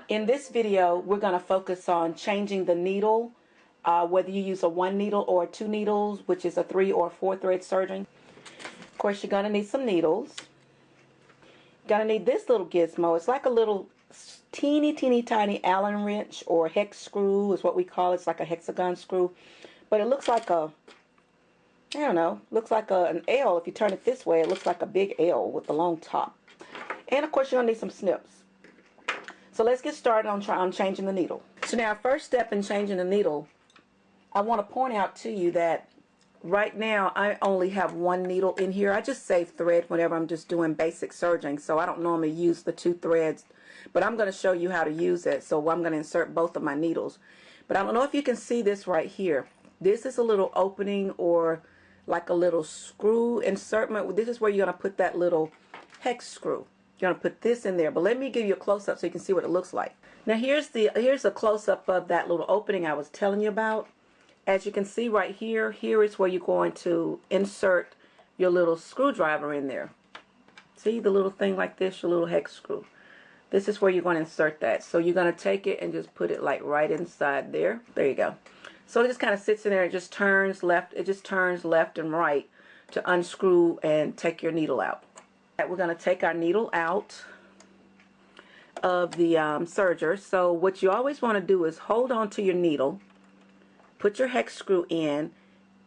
In this video, we're going to focus on changing the needle, whether you use a 1 needle or 2 needles, which is a 3 or 4 thread serging. Of course, you're going to need some needles. You're going to need this little gizmo. It's like a little teeny tiny Allen wrench, or hex screw is what we call it. It's like a hexagon screw, but it looks like a, I don't know, looks like an L. If you turn it this way, it looks like a big L with a long top. And of course, you're going to need some snips. So let's get started on changing the needle. So now, our first step in changing the needle, I want to point out to you that right now I only have 1 needle in here. I just save thread whenever I'm just doing basic serging, so I don't normally use the 2 threads, but I'm going to show you how to use it. So I'm going to insert both of my needles. But I don't know if you can see this right here. This is a little opening, or like a little screw insertment. This is where you're going to put that little hex screw. You're going to put this in there, but let me give you a close-up so you can see what it looks like. Now here's a close-up of that little opening I was telling you about. As you can see right here, here is where you're going to insert your little screwdriver in there. See the little thing like this, your little hex screw. This is where you're going to insert that. So you're going to take it and just put it like right inside there. There you go. So it just kind of sits in there and just turns left. It just turns left and right to unscrew and take your needle out. We're going to take our needle out of the serger. So what you always want to do is hold on to your needle, put your hex screw in,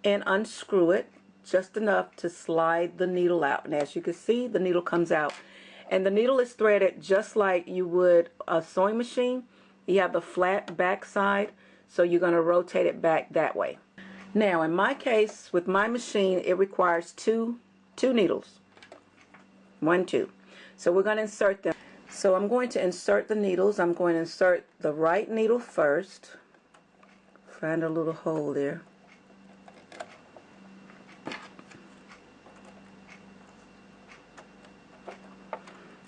and unscrew it just enough to slide the needle out. And as you can see, the needle comes out. And the needle is threaded just like you would a sewing machine. You have the flat back side, so you're going to rotate it back that way. Now in my case, with my machine, it requires two needles. 1, 2. So we're going to insert them. So I'm going to insert the needles. I'm going to insert the right needle first. Find a little hole there.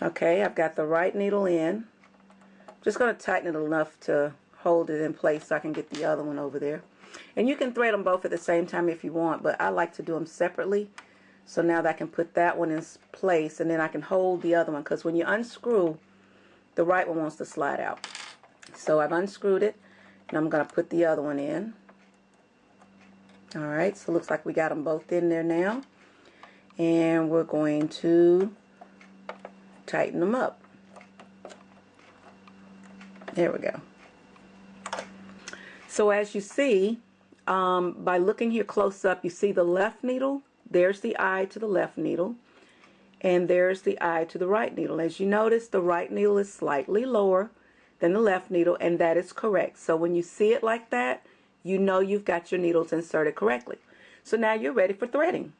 Okay, I've got the right needle in. Just going to tighten it enough to hold it in place so I can get the other one over there. And you can thread them both at the same time if you want, but I like to do them separately. So now that I can put that one in place, and then I can hold the other one, because when you unscrew, the right one wants to slide out. So I've unscrewed it, and I'm going to put the other one in. Alright, so it looks like we got them both in there now. And we're going to tighten them up. There we go. So as you see, by looking here close up, you see the left needle. There's the eye to the left needle, and there's the eye to the right needle. As you notice, the right needle is slightly lower than the left needle, and that is correct. So when you see it like that, you know you've got your needles inserted correctly. So now you're ready for threading.